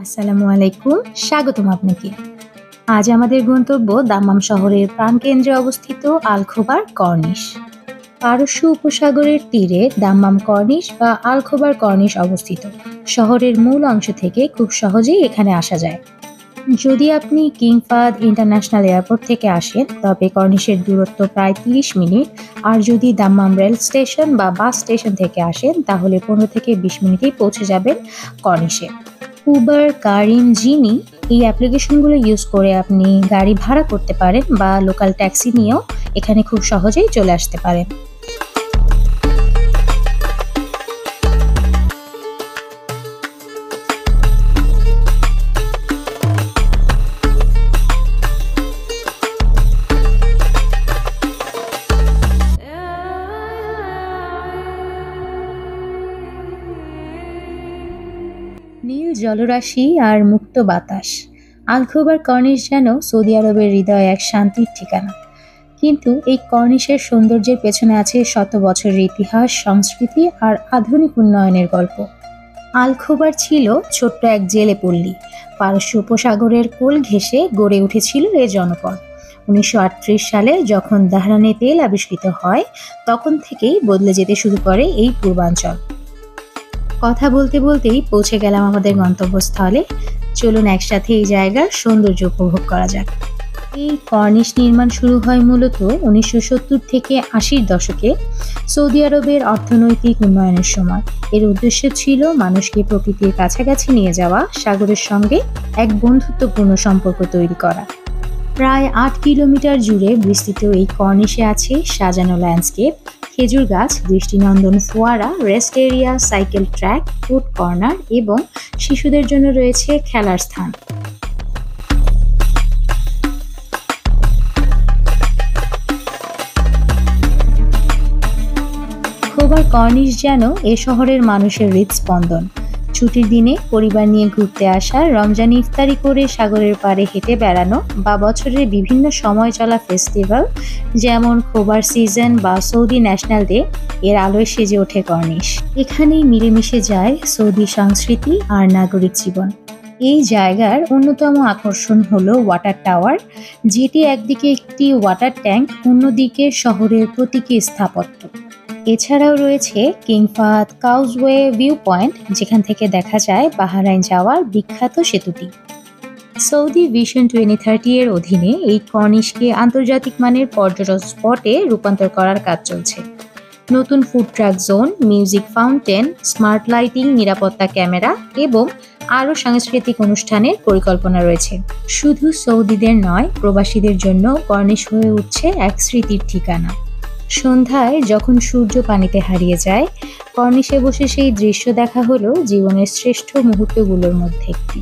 আসসালামু আলাইকুম, স্বাগতম আপনাকে। আজ আমাদের গন্তব্য দাম্মাম শহরের প্রাণকেন্দ্রে অবস্থিত আল-খোবার কর্নিশ। পারস্য উপসাগরের তীরে দাম্মাম কর্নিশ বা আল-খোবার কর্নিশ অবস্থিত। শহরের মূল অংশ থেকে খুব সহজেই এখানে আসা যায়। যদি আপনি কিং ফাহাদ ইন্টারন্যাশনাল এয়ারপোর্ট থেকে আসেন তবে কর্নিশের দূরত্ব প্রায় ৩০ মিনিট, আর যদি দাম্মাম রেল স্টেশন বা বাস স্টেশন থেকে আসেন তাহলে ১৫ থেকে ২০ মিনিটেই পৌঁছে যাবেন কর্নিশে। উবার, কারিম, জিনি এই অ্যাপ্লিকেশনগুলো ইউজ করে আপনি গাড়ি ভাড়া করতে পারেন বা লোকাল ট্যাক্সি নিয়েও এখানে খুব সহজেই চলে আসতে পারেন। নীল জলরাশি আর মুক্ত বাতাস, আল-খোবার কর্নিশ যেন সৌদি আরবের হৃদয়ে এক শান্তির ঠিকানা। কিন্তু এই কর্নিশের সৌন্দর্যের পেছনে আছে শত বছরের ইতিহাস, সংস্কৃতি আর আধুনিক উন্নয়নের গল্প। আল-খোবার ছিল ছোট্ট এক জেলে পল্লী। পারস্য উপসাগরের কোল ঘেঁষে গড়ে উঠেছিল এ জনপদ। ১৯৩৮ সালে যখন দাহরানে তেল আবিষ্কৃত হয় তখন থেকেই বদলে যেতে শুরু করে এই পূর্বাঞ্চল। কথা বলতে বলতেই পৌঁছে গেলাম আমাদের গন্তব্যস্থলে। চলুন একসাথে এই জায়গার সৌন্দর্য উপভোগ করা যাক। এই কর্নিশ নির্মাণ শুরু হয় মূলত ১৯৭০ থেকে ৮০-র দশকে সৌদি আরবের অর্থনৈতিক উন্নয়নের সময়। এর উদ্দেশ্য ছিল মানুষকে প্রকৃতির কাছাকাছি নিয়ে যাওয়া, সাগরের সঙ্গে এক বন্ধুত্বপূর্ণ সম্পর্ক তৈরি করা। প্রায় ৮ কিলোমিটার জুড়ে বিস্তৃত এই কর্নিশে আছে সাজানো ল্যান্ডস্কেপ, খেজুর গাছ, দৃষ্টিনন্দন ফোয়ারা, rest area, cycle track, food corner এবং শিশুদের জন্য রয়েছে খেলার স্থান। খোবার কর্নিশ যেন এ শহরের মানুষের হৃদস্পন্দন। ছুটির দিনে পরিবার নিয়ে ঘুরতে আসা, রমজান ইফতারি করে সাগরের পাড়ে হেঁটে বেড়ানো বা বছরের বিভিন্ন সময় চলা ফেস্টিভ্যাল যেমন খোবার সিজন বা সৌদি ন্যাশনাল ডে এর আলোয় সেজে ওঠে কর্নিশ। এখানেই মিলেমিশে যায় সৌদি সংস্কৃতি আর নাগরিক জীবন। এই জায়গার অন্যতম আকর্ষণ হলো ওয়াটার টাওয়ার, যেটি একদিকে একটি ওয়াটার ট্যাঙ্ক, অন্যদিকে শহরের প্রতীকী স্থাপত্য। এছাড়াও রয়েছে কিং ফাহাদ কাউজওয়ে ভিউ পয়েন্ট, যেখান থেকে দেখা যায় বাহরাইন যাওয়ার বিখ্যাত সেতুটি। সৌদি ভিশন 2030 এর অধীনে এই কর্নিশকে আন্তর্জাতিক মানের পর্যটন স্পটে রূপান্তর করার কাজ চলছে। নতুন food truck zone, music fountain, smart lighting, নিরাপত্তা ক্যামেরা এবং আরও সাংস্কৃতিক অনুষ্ঠানের পরিকল্পনা রয়েছে। শুধু সৌদিদের নয়, প্রবাসীদের জন্য কর্নিশ হয়ে উঠছে এক স্মৃতির ঠিকানা। সন্ধ্যায় যখন সূর্য পানিতে হারিয়ে যায়, কর্নিশে বসে সেই দৃশ্য দেখা হলো জীবনের শ্রেষ্ঠ মুহূর্তগুলোর মধ্যে একটি।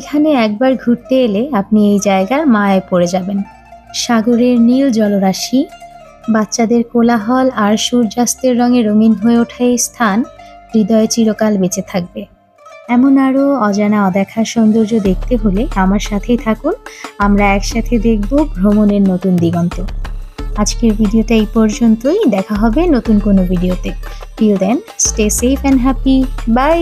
এখানে একবার ঘুরতে এলে আপনি এই জায়গার মায়ায় পড়ে যাবেন। সাগরের নীল জলরাশি, বাচ্চাদের কোলাহল আর সূর্যাস্তের রঙে রঙিন হয়ে ওঠা এই স্থান হৃদয়ে চিরকাল বেঁচে থাকবে। এমন আরও অজানা অদেখা সৌন্দর্য দেখতে হলে আমার সাথেই থাকুন। আমরা একসাথে দেখব ভ্রমণের নতুন দিগন্ত। আজকের ভিডিওটা এই পর্যন্তই, দেখা হবে নতুন কোনো ভিডিওতে। Till then, stay safe and happy. By.